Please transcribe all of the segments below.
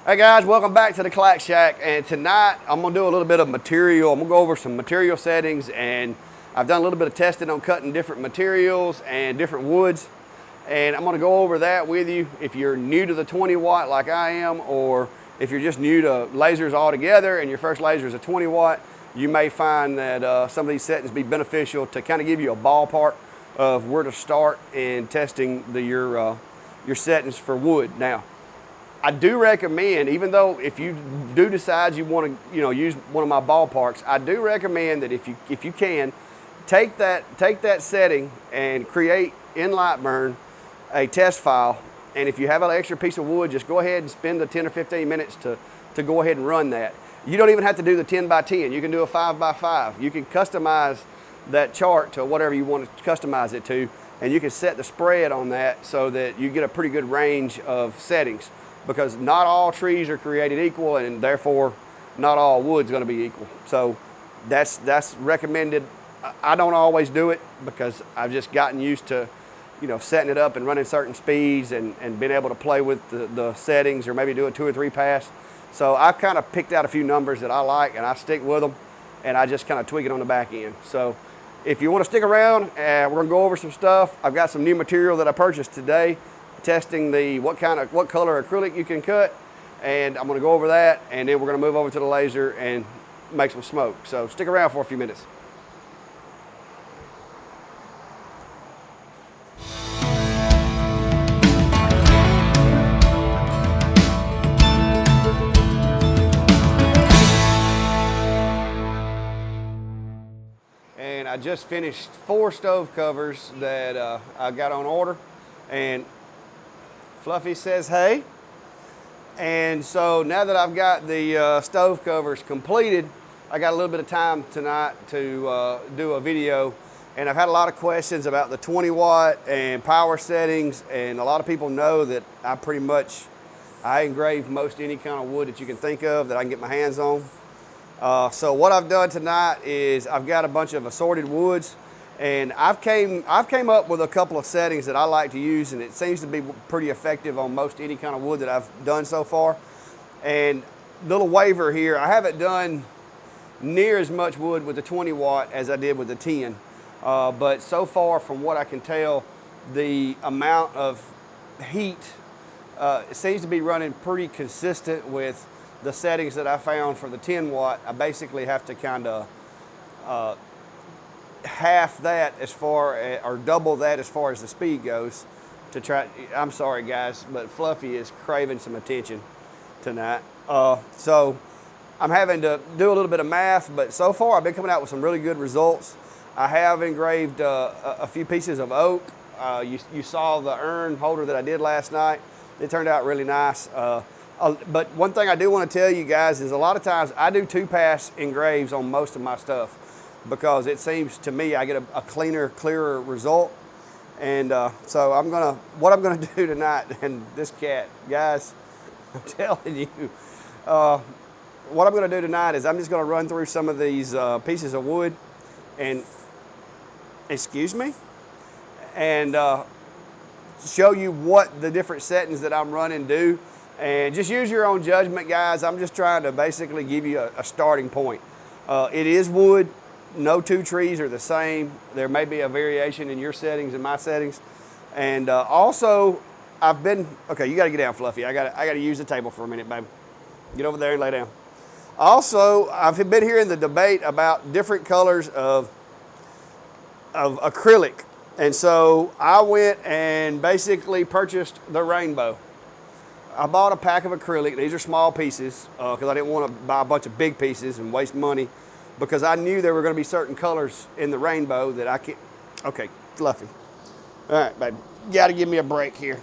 Hey guys, welcome back to the Clack Shack, and tonight I'm gonna do a little bit of material. I'm gonna go over some material settings, and I've done a little bit of testing on cutting different materials and different woods, and I'm gonna go over that with you. If you're new to the 20 watt like I am, or if you're just new to lasers altogether and your first laser is a 20 watt, you may find that some of these settings be beneficial to kind of give you a ballpark of where to start in testing your settings for wood. Now, I do recommend, even though if you do decide you want to, use one of my ballparks, I do recommend that if you can, take that setting and create in Lightburn a test file. And if you have an extra piece of wood, just go ahead and spend the 10 or 15 minutes to go ahead and run that. You don't even have to do the 10 by 10. You can do a 5 by 5. You can customize that chart to whatever you want to customize it to, and you can set the spread on that so that you get a pretty good range of settings. Because not all trees are created equal, and therefore not all wood's going to be equal. So that's recommended. I don't always do it because I've just gotten used to, setting it up and running certain speeds and being able to play with the settings, or maybe do a 2 or 3 pass. So I've kind of picked out a few numbers that I like, and I stick with them, and I just kind of tweak it on the back end. So if you want to stick around, we're going to go over some stuff. I've got some new material that I purchased today, testing what color acrylic you can cut, and I'm going to go over that, and then we're going to move over to the laser and make some smoke. So stick around for a few minutes. And I just finished 4 stove covers that I got on order, and Fluffy says hey. And so now that I've got the stove covers completed, I got a little bit of time tonight to do a video. And I've had a lot of questions about the 20 watt and power settings, and a lot of people know that I engrave most any kind of wood that you can think of that I can get my hands on. So what I've done tonight is I've got a bunch of assorted woods, and I've came up with a couple of settings that I like to use, and it seems to be pretty effective on most any kind of wood that I've done so far. And little waiver here, I haven't done near as much wood with the 20 watt as I did with the 10. But so far, from what I can tell, the amount of heat seems to be running pretty consistent with the settings that I found for the 10 watt. I basically have to kind of half that or double that as far as the speed goes to try. I'm sorry guys, but Fluffy is craving some attention tonight. So I'm having to do a little bit of math, but so far I've been coming out with some really good results. I have engraved a few pieces of oak. You saw the urn holder that I did last night. It turned out really nice. But one thing I do want to tell you guys is a lot of times I do 2-pass engraves on most of my stuff, because it seems to me I get a clearer result. And so what I'm gonna do tonight, and this cat, guys, I'm telling you, what I'm gonna do tonight is I'm just gonna run through some of these pieces of wood and, excuse me, and show you what the different settings that I'm running do. And just use your own judgment, guys. I'm just trying to basically give you a starting point. It is wood. No 2 trees are the same. There may be a variation in your settings and my settings. And also, okay, you gotta get down, Fluffy. I gotta use the table for a minute, baby. Get over there and lay down. Also, I've been hearing the debate about different colors of acrylic. And so I went and basically purchased the rainbow. I bought a pack of acrylic. These are small pieces because I didn't want to buy a bunch of big pieces and waste money, because I knew there were going to be certain colors in the rainbow that I can't. Okay, Fluffy. All right, baby. You got to give me a break here.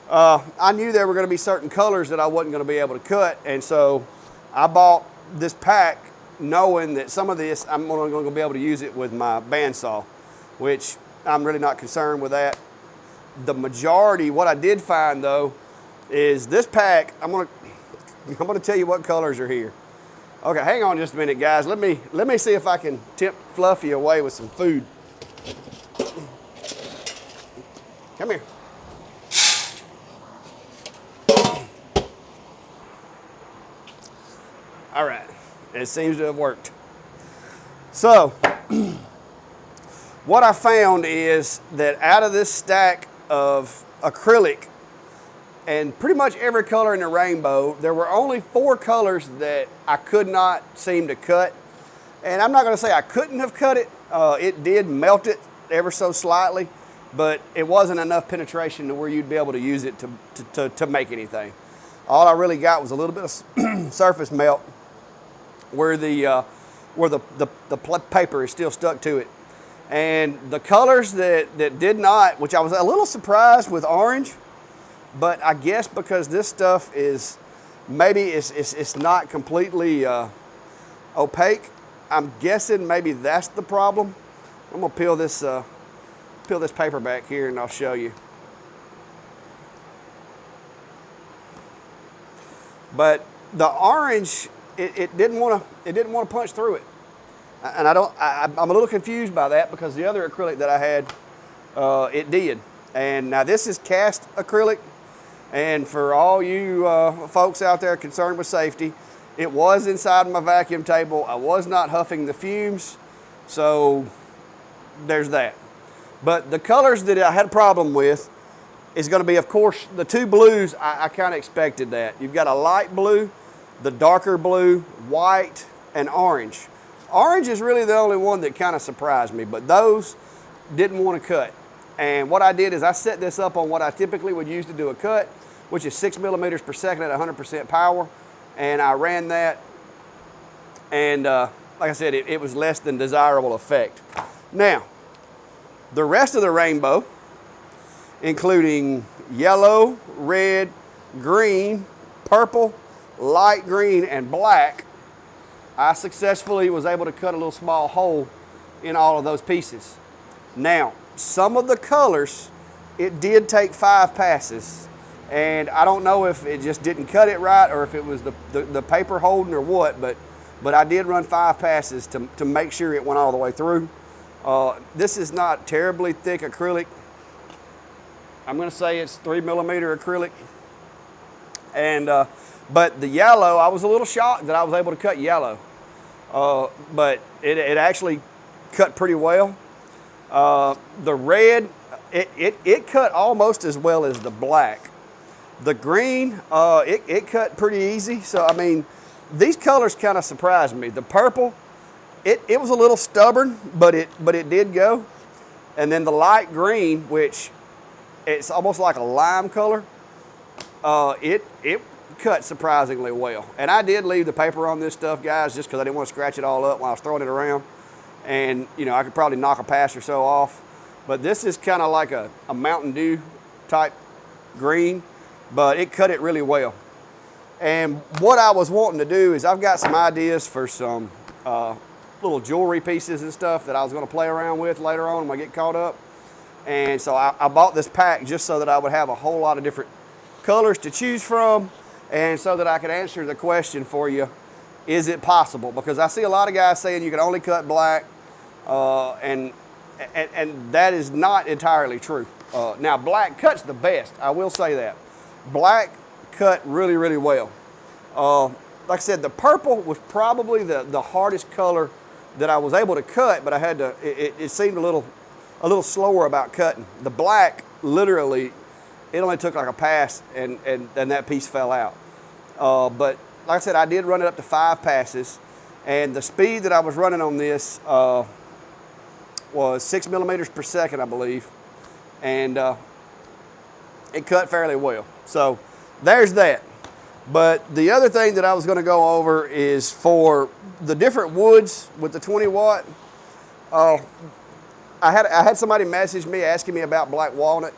I knew there were going to be certain colors that I wasn't going to be able to cut, and so I bought this pack knowing that some of this I'm only going to be able to use it with my bandsaw, which I'm really not concerned with that. The majority, what I did find though, is this pack. I'm gonna tell you what colors are here. Okay, hang on just a minute, guys. Let me see if I can tempt Fluffy away with some food. Come here. All right, it seems to have worked. So, what I found is that out of this stack of acrylic and pretty much every color in the rainbow, there were only 4 colors that I could not seem to cut. And I'm not going to say I couldn't have cut it. It did melt it ever so slightly, but it wasn't enough penetration to where you'd be able to use it to make anything. All I really got was a little bit of surface melt where the paper is still stuck to it. And the colors that did not, which I was a little surprised with orange, but I guess because this stuff is, maybe it's not completely opaque, I'm guessing maybe that's the problem. I'm gonna peel this paper back here and I'll show you. But the orange, it didn't want to punch through it, and I'm a little confused by that because the other acrylic that I had, it did. And now this is cast acrylic, and for all you folks out there concerned with safety, it was inside my vacuum table. I was not huffing the fumes, so there's that. But the colors that I had a problem with is going to be, of course, the 2 blues. I kind of expected that. You've got a light blue, the darker blue, white, and orange. Orange is really the only one that kind of surprised me, but those didn't want to cut. And what I did is I set this up on what I typically would use to do a cut, which is 6 millimeters per second at 100% power. And I ran that, and like I said, it was less than desirable effect. Now, the rest of the rainbow, including yellow, red, green, purple, light green, and black, I successfully was able to cut a little small hole in all of those pieces. Now, some of the colors, it did take 5 passes, and I don't know if it just didn't cut it right or if it was the paper holding or what, but I did run 5 passes to make sure it went all the way through. This is not terribly thick acrylic. I'm going to say it's 3 millimeter acrylic. And but the yellow, I was a little shocked that I was able to cut yellow. But it actually cut pretty well. The red, it cut almost as well as the black. The green, it cut pretty easy. So, I mean, these colors kind of surprised me. The purple, it was a little stubborn, but it did go. And then the light green, which it's almost like a lime color, it cut surprisingly well. And I did leave the paper on this stuff, guys, just because I didn't want to scratch it all up while I was throwing it around. And, you know, I could probably knock a pass or so off. But this is kind of like a Mountain Dew type green, but it cut it really well. And what I was wanting to do is I've got some ideas for some little jewelry pieces and stuff that I was going to play around with later on when I get caught up. And so I bought this pack just so that I would have a whole lot of different colors to choose from, and so that I could answer the question for you, is it possible? Because I see a lot of guys saying you can only cut black, and that is not entirely true. Now, black cuts the best, I will say that. Black cut really, really well. Like I said, the purple was probably the hardest color that I was able to cut, but I had to, it seemed a little slower about cutting. The black, literally, it only took like a pass and that piece fell out. But like I said, I did run it up to 5 passes, and the speed that I was running on this was 6 millimeters per second, I believe. And it cut fairly well. So there's that. But the other thing that I was going to go over is for the different woods with the 20 watt. I had somebody message me asking me about black walnut,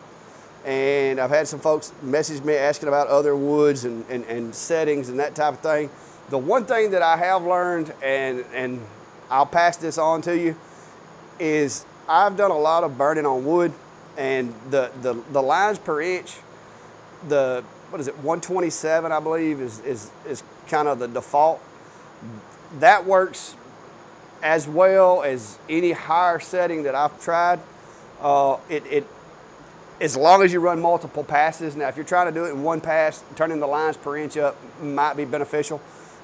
and I've had some folks message me asking about other woods and settings and that type of thing. The one thing that I have learned, and I'll pass this on to you, is I've done a lot of burning on wood, and the lines per inch, what is it, 127, I believe, is kind of the default. That works as well as any higher setting that I've tried. As long as you run multiple passes. Now, if you're trying to do it in one pass, turning the lines per inch up might be beneficial.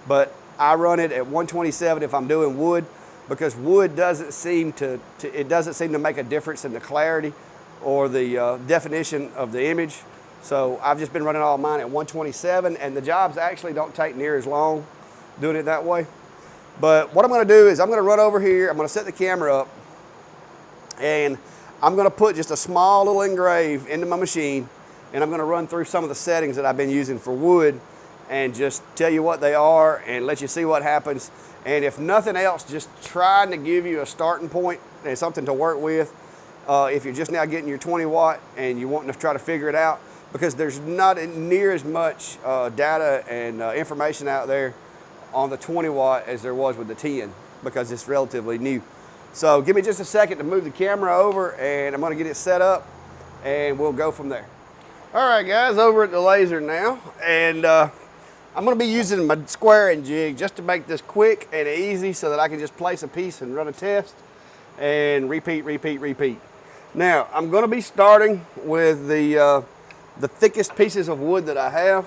but I run it at 127 if I'm doing wood, because wood doesn't seem to make a difference in the clarity or the definition of the image. So I've just been running all mine at 127, and the jobs actually don't take near as long doing it that way. But what I'm gonna do is I'm gonna run over here, I'm gonna set the camera up, and I'm gonna put just a small little engrave into my machine, and I'm gonna run through some of the settings that I've been using for wood and just tell you what they are and let you see what happens. And if nothing else, just trying to give you a starting point and something to work with if you're just now getting your 20 watt and you're wanting to try to figure it out, because there's not near as much data and information out there on the 20 watt as there was with the 10, because it's relatively new. So give me just a second to move the camera over, and I'm gonna get it set up and we'll go from there. All right guys, over at the laser now, and I'm gonna be using my squaring jig just to make this quick and easy so that I can just place a piece and run a test and repeat, repeat, repeat. Now, I'm gonna be starting with the thickest pieces of wood that I have.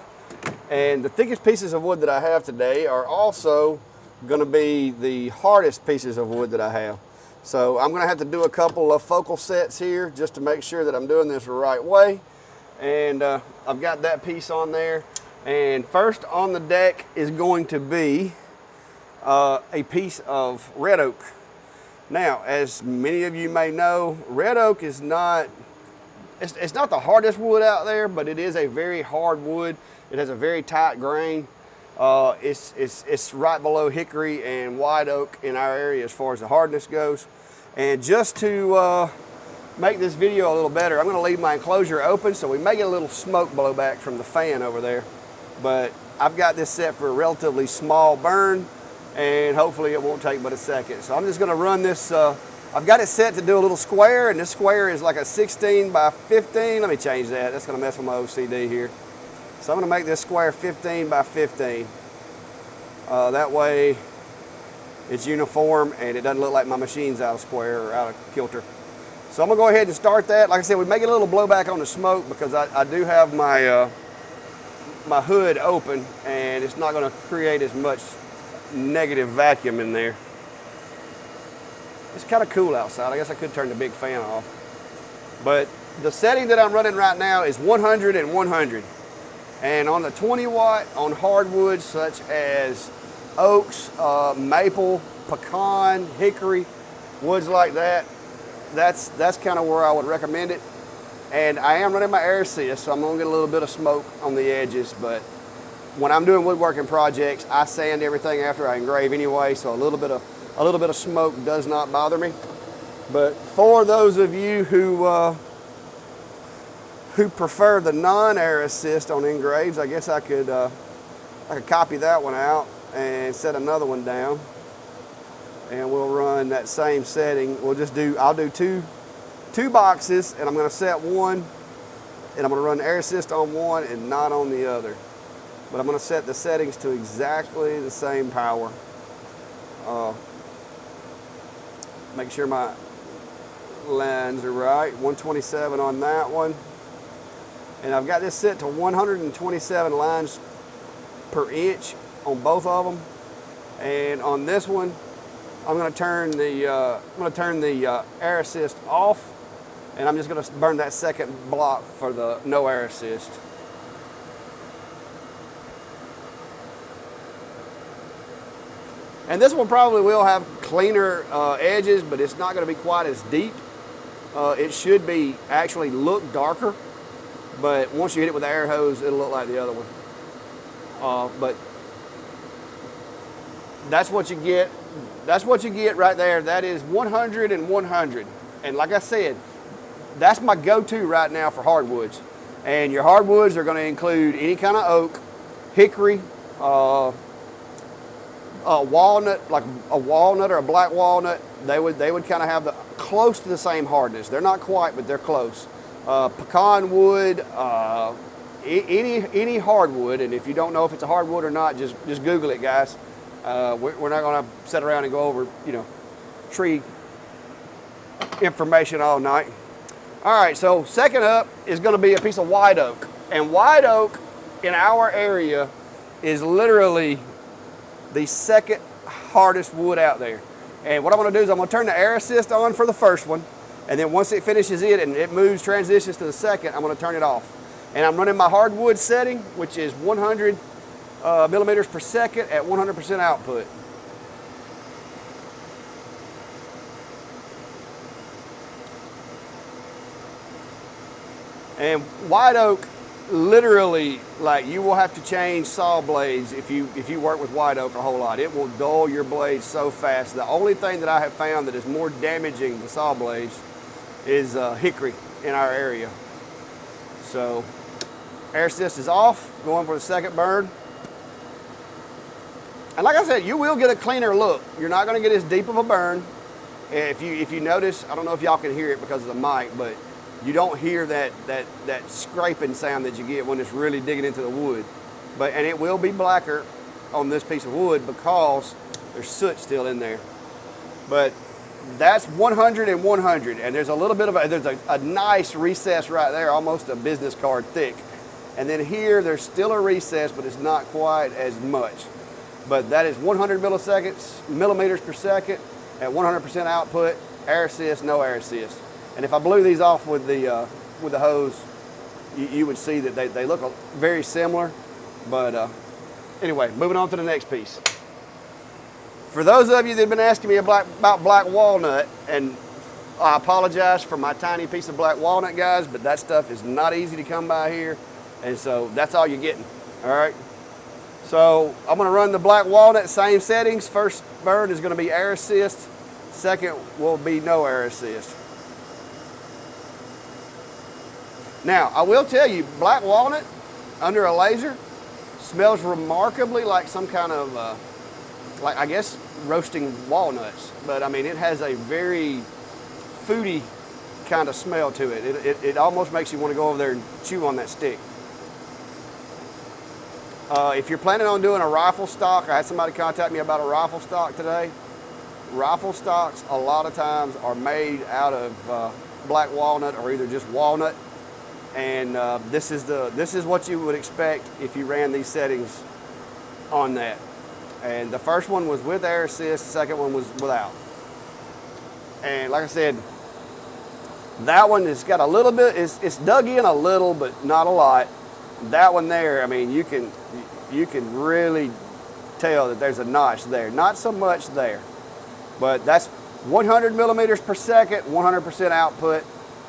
And the thickest pieces of wood that I have today are also gonna be the hardest pieces of wood that I have. So I'm gonna have to do a couple of focal sets here just to make sure that I'm doing this the right way. And I've got that piece on there. And first on the deck is going to be a piece of red oak. Now, as many of you may know, red oak is not, it's not the hardest wood out there, but it is a very hard wood. It has a very tight grain. It's right below hickory and white oak in our area as far as the hardness goes. And just to make this video a little better, I'm gonna leave my enclosure open so we may get a little smoke blowback from the fan over there. But I've got this set for a relatively small burn, and hopefully it won't take but a second. So I'm just gonna run this, I've got it set to do a little square, and this square is like a 16 by 15. Let me change that, that's gonna mess with my OCD here. So I'm gonna make this square 15 by 15. That way it's uniform and it doesn't look like my machine's out of square or out of kilter. So I'm gonna go ahead and start that. Like I said, we may get a little blowback on the smoke because I do have my, my hood open, and it's not gonna create as much negative vacuum in there. It's kind of cool outside. I guess I could turn the big fan off. But the setting that I'm running right now is 100 and 100. And on the 20 watt, on hardwoods such as oaks, maple, pecan, hickory, woods like that, that's kind of where I would recommend it. And I am running my air assist, so I'm gonna get a little bit of smoke on the edges, but when I'm doing woodworking projects, I sand everything after I engrave anyway, so a little bit of smoke does not bother me. But for those of you who prefer the non-air assist on engraves, I guess I could copy that one out and set another one down, and we'll run that same setting. I'll do two boxes, and I'm going to set one, and I'm going to run air assist on one and not on the other. But I'm going to set the settings to exactly the same power. Make sure my lines are right. 127 on that one. And I've got this set to 127 lines per inch on both of them. And on this one, I'm going to turn the air assist off, and I'm just going to burn that second block for the no air assist. And this one probably will have cleaner edges, but it's not going to be quite as deep. It should be actually look darker, but once you hit it with the air hose, it'll look like the other one. But that's what you get. That's what you get right there. That is 100 and 100. And like I said, that's my go-to right now for hardwoods. And your hardwoods are going to include any kind of oak, hickory, walnut, like a walnut or a black walnut. They would kind of have close to the same hardness. They're not quite, but they're close. Pecan wood, any hardwood. And if you don't know if it's a hardwood or not, just Google it, guys. We're not going to sit around and go over, tree information all night. All right, so second up is going to be a piece of white oak. And white oak in our area is literally the second hardest wood out there. And what I'm gonna do is I'm gonna turn the air assist on for the first one, and then once it finishes it and it moves, transitions to the second, I'm gonna turn it off. And I'm running my hardwood setting, which is 100 millimeters per second at 100% output. And white oak, literally, like, you will have to change saw blades if you work with white oak a whole lot. It will dull your blades so fast. The only thing that I have found that is more damaging to saw blades is hickory in our area. So air assist is off, going for the second burn. And like I said, you will get a cleaner look. You're not gonna get as deep of a burn. If you notice, I don't know if y'all can hear it because of the mic, but you don't hear that scraping sound that you get when it's really digging into the wood. And it will be blacker on this piece of wood because there's soot still in there. But that's 100 and 100, and there's a little bit of there's a nice recess right there, almost a business card thick. And then here, there's still a recess, but it's not quite as much. But that is 100 millimeters per second at 100% output, air assist, no air assist. And if I blew these off with the hose, you would see that they look very similar. But anyway, moving on to the next piece. For those of you that have been asking me about black walnut, and I apologize for my tiny piece of black walnut, guys, but that stuff is not easy to come by here. And so that's all you're getting, all right? So I'm gonna run the black walnut, same settings. First burn is gonna be air assist. Second will be no air assist. Now, I will tell you, black walnut under a laser smells remarkably like some kind of, like, I guess, roasting walnuts. But I mean, it has a very foodie kind of smell to it. It almost makes you want to go over there and chew on that stick. If you're planning on doing a rifle stock, I had somebody contact me about a rifle stock today. Rifle stocks, a lot of times, are made out of black walnut or either just walnut. And this is what you would expect if you ran these settings on that. And the first one was with air assist, the second one was without. And like I said, that one has got a little bit, it's dug in a little, but not a lot. That one there, I mean, you can really tell that there's a notch there. Not so much there, but that's 100 millimeters per second, 100% output,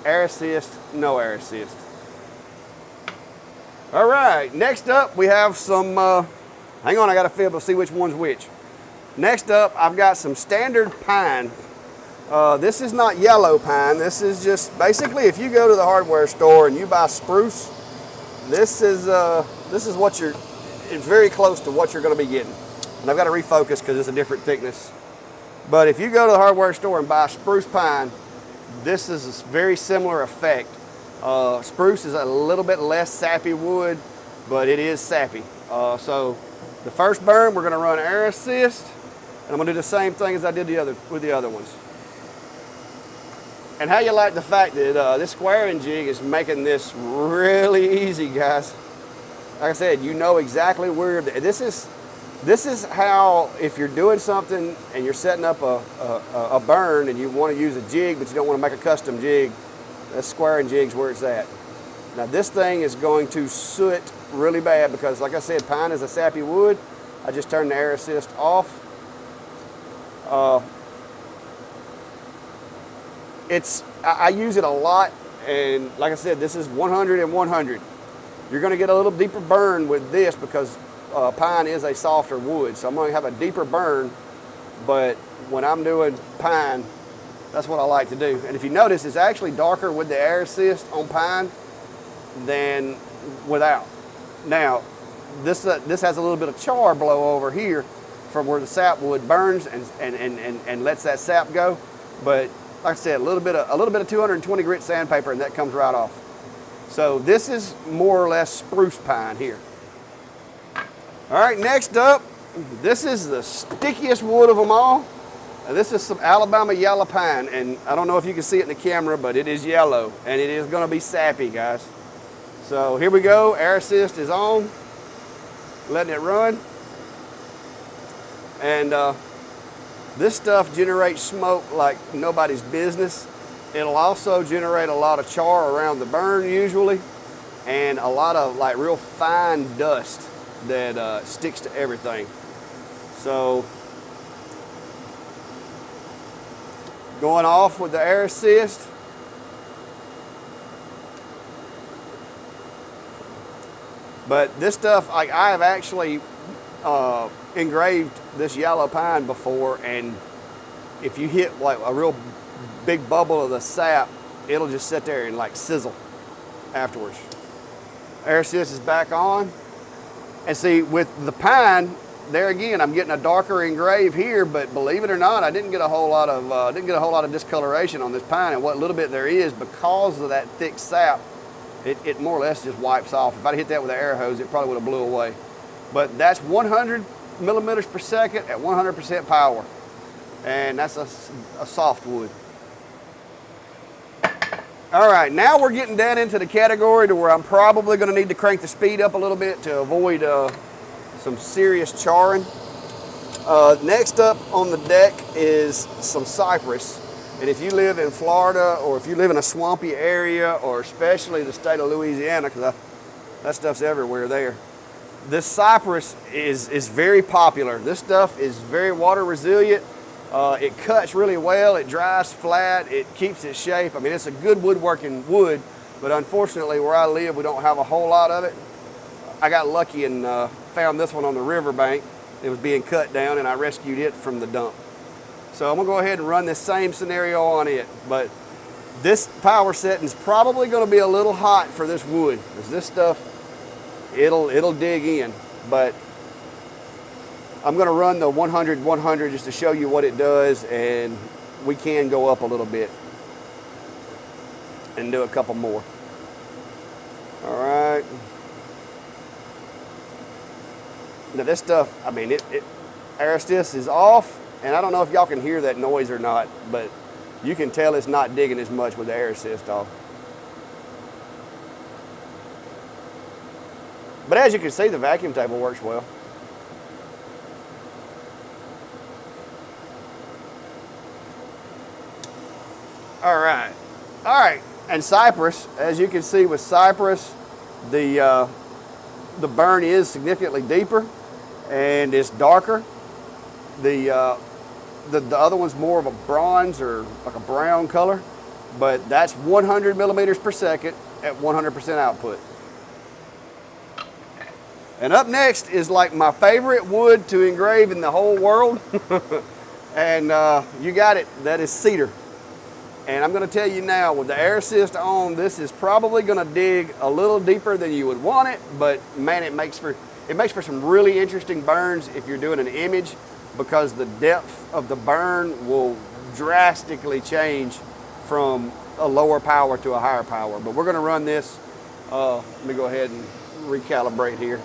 air assist, no air assist. All right, next up we have some, hang on, I got to feel to see which one's which. Next up, I've got some standard pine. This is not yellow pine. This is just, basically, if you go to the hardware store and you buy spruce, this is what it's very close to what you're going to be getting. And I've got to refocus because it's a different thickness. But if you go to the hardware store and buy spruce pine, this is a very similar effect. Spruce is a little bit less sappy wood, but it is sappy. So the first burn, we're going to run air assist, and I'm going to do the same thing as I did with the other ones. And how you like the fact that this squaring jig is making this really easy, guys. Like I said, you know exactly where, this is how, if you're doing something and you're setting up a burn and you want to use a jig, but you don't want to make a custom jig, that squaring jig's where it's at. Now this thing is going to soot really bad because, like I said, pine is a sappy wood. I just turned the air assist off. I use it a lot, and like I said, this is 100 and 100. You're going to get a little deeper burn with this because pine is a softer wood, so I'm going to have a deeper burn. But when I'm doing pine, that's what I like to do. And if you notice, it's actually darker with the air assist on pine than without. Now, this has a little bit of char blow over here from where the sapwood burns and lets that sap go. But like I said, a little bit of 220 grit sandpaper, and that comes right off. So this is more or less spruce pine here. All right, next up, this is the stickiest wood of them all. This is some Alabama yellow pine, and I don't know if you can see it in the camera, but it is yellow, and it is going to be sappy, guys. So here we go. Air assist is on, letting it run. And this stuff generates smoke like nobody's business. It'll also generate a lot of char around the burn usually, and a lot of like real fine dust that sticks to everything. So going off with the air assist. But this stuff, like I have actually engraved this yellow pine before, and if you hit like a real big bubble of the sap, it'll just sit there and like sizzle afterwards. Air assist is back on. And see, with the pine, there again, I'm getting a darker engrave here, but believe it or not, I didn't get a whole lot of discoloration on this pine, and what little bit there is, because of that thick sap, it more or less just wipes off. If I'd hit that with an air hose, it probably would have blew away. But that's 100 millimeters per second at 100% power, and that's a soft wood. All right, now we're getting down into the category to where I'm probably going to need to crank the speed up a little bit to avoid some serious charring. Next up on the deck is some cypress. And if you live in Florida, or if you live in a swampy area, or especially the state of Louisiana, because that stuff's everywhere there, this cypress is very popular. This stuff is very water resilient. It cuts really well, it dries flat, it keeps its shape. I mean, it's a good woodworking wood, but unfortunately where I live, we don't have a whole lot of it. I got lucky and found this one on the riverbank. It was being cut down, and I rescued it from the dump. So I'm gonna go ahead and run this same scenario on it, but this power setting's probably gonna be a little hot for this wood, because this stuff, it'll dig in, but I'm gonna run the 100-100 just to show you what it does, and we can go up a little bit and do a couple more. All right. Now this stuff, I mean, air assist is off, and I don't know if y'all can hear that noise or not, but you can tell it's not digging as much with the air assist off. But as you can see, the vacuum table works well. All right, and cypress, as you can see with cypress, the burn is significantly deeper and it's darker. The other one's more of a bronze or like a brown color, but that's 100 millimeters per second at 100% output. And up next is like my favorite wood to engrave in the whole world. And you got it, that is cedar. And I'm gonna tell you now, with the air assist on, this is probably gonna dig a little deeper than you would want it, but man, it makes for some really interesting burns if you're doing an image, because the depth of the burn will drastically change from a lower power to a higher power. But we're gonna run this, let me go ahead and recalibrate here.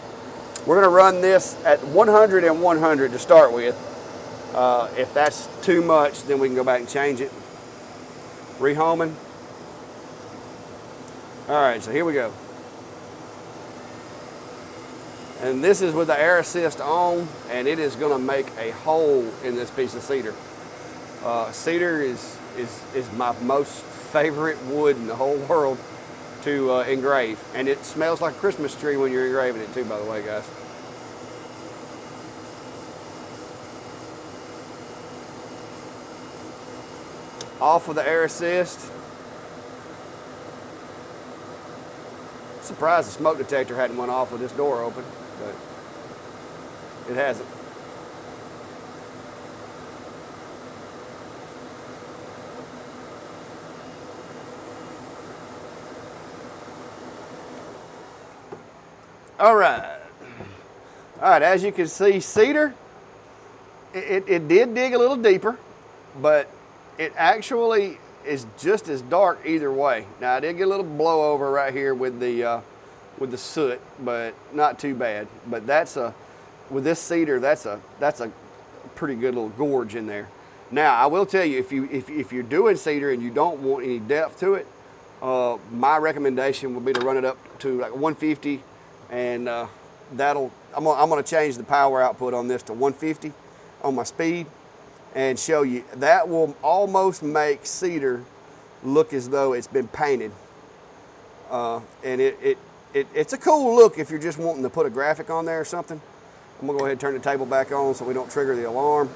We're gonna run this at 100 and 100 to start with. If that's too much, then we can go back and change it. Rehoming. All right, so here we go. And this is with the air assist on, and it is gonna make a hole in this piece of cedar. Cedar is my most favorite wood in the whole world to engrave. And it smells like a Christmas tree when you're engraving it too, by the way, guys. Off with the air assist. Surprised the smoke detector hadn't went off with this door open, but it hasn't. All right, as you can see, cedar, it did dig a little deeper, but it actually is just as dark either way. Now I did get a little blowover right here with the soot, but not too bad. But with this cedar, that's a pretty good little gorge in there. Now I will tell you, if you're doing cedar and you don't want any depth to it, my recommendation would be to run it up to like 150, and I'm gonna change the power output on this to 150. on my speed and show you. That will almost make Cedar look as though it's been painted. And it's a cool look if you're just wanting to put a graphic on there or something. I'm gonna go ahead and turn the table back on so we don't trigger the alarm.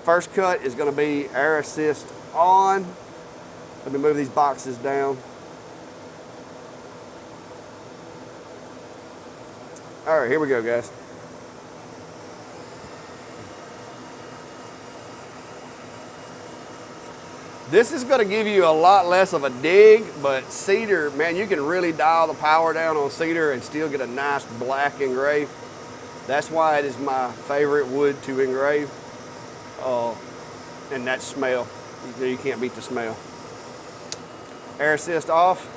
First cut is gonna be air assist on. Let me move these boxes down. All right, here we go, guys. This is gonna give you a lot less of a dig, but Cedar, man, you can really dial the power down on Cedar and still get a nice black engrave. That's why it is my favorite wood to engrave. And that smell, you can't beat the smell. Air assist off.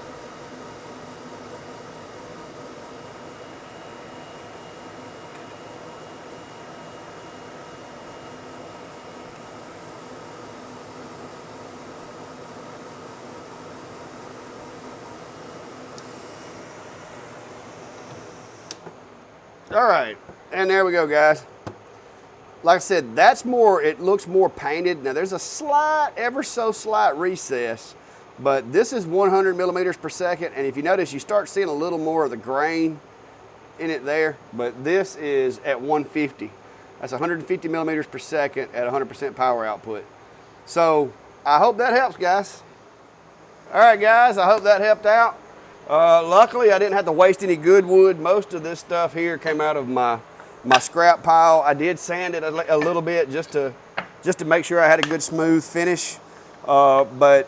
All right, and there we go, guys. Like I said, that's more, it looks more painted. Now there's a slight, ever so slight recess, but this is 100 millimeters per second. And if you notice, you start seeing a little more of the grain in it there, but this is at 150. That's 150 millimeters per second at 100% power output. So I hope that helps, guys. All right, guys, I hope that helped out. Luckily, I didn't have to waste any good wood. Most of this stuff here came out of my scrap pile. I did sand it a little bit just to make sure I had a good smooth finish. But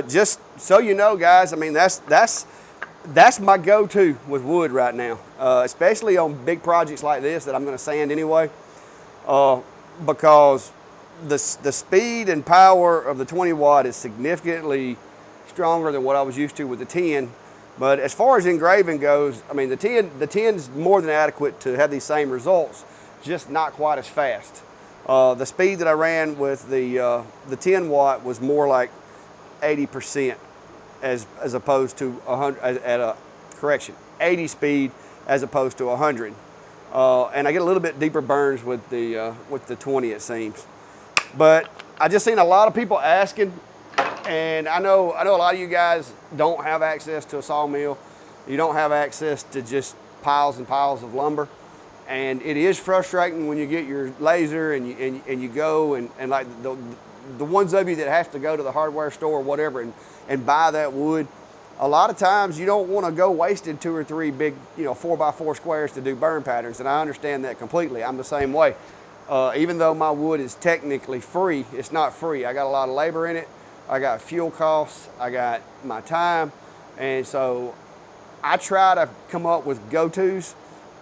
just so you know, guys, I mean that's my go-to with wood right now, especially on big projects like this that I'm going to sand anyway, because the speed and power of the 20 watt is significantly stronger than what I was used to with the 10. But as far as engraving goes, I mean, the 10's more than adequate to have these same results, just not quite as fast. The speed that I ran with the 10 watt was more like 80% as opposed to 100, 80 speed as opposed to 100. And I get a little bit deeper burns with the 20, it seems. But I just seen a lot of people asking. And I know a lot of you guys don't have access to a sawmill. You don't have access to just piles and piles of lumber. And it is frustrating when you get your laser and you go and like the ones of you that have to go to the hardware store or whatever and buy that wood. A lot of times you don't want to go wasting 2 or 3 big, 4x4 squares to do burn patterns. And I understand that completely. I'm the same way. Even though my wood is technically free, it's not free. I got a lot of labor in it. I got fuel costs, I got my time, and so I try to come up with go-tos.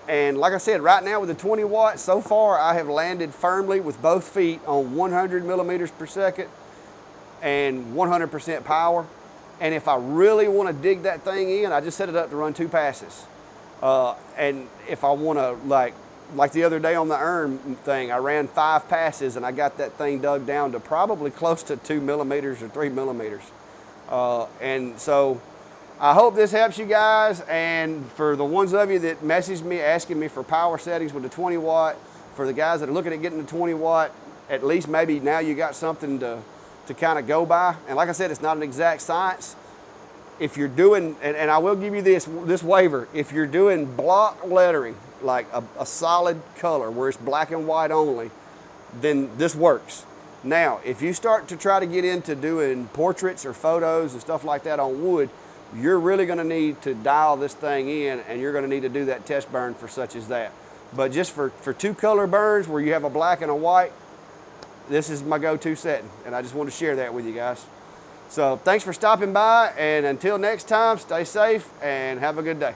And like I said, right now with the 20 watt, so far I have landed firmly with both feet on 100 millimeters per second and 100% power. And if I really want to dig that thing in, I just set it up to run 2 passes. And if I want to, like the other day on the urn thing, I ran 5 passes and I got that thing dug down to probably close to 2 millimeters or 3 millimeters. And so I hope this helps you guys. And for the ones of you that messaged me asking me for power settings with the 20 watt, for the guys that are looking at getting the 20 watt, at least maybe now you got something to kind of go by. And like I said, it's not an exact science. If you're doing, and I will give you this waiver, if you're doing block lettering, like a solid color where it's black and white only, then this works. Now, if you start to try to get into doing portraits or photos and stuff like that on wood, you're really gonna need to dial this thing in, and you're gonna need to do that test burn for such as that. But just for 2 color burns where you have a black and a white, this is my go-to setting, and I just want to share that with you guys. So thanks for stopping by, and until next time, stay safe and have a good day.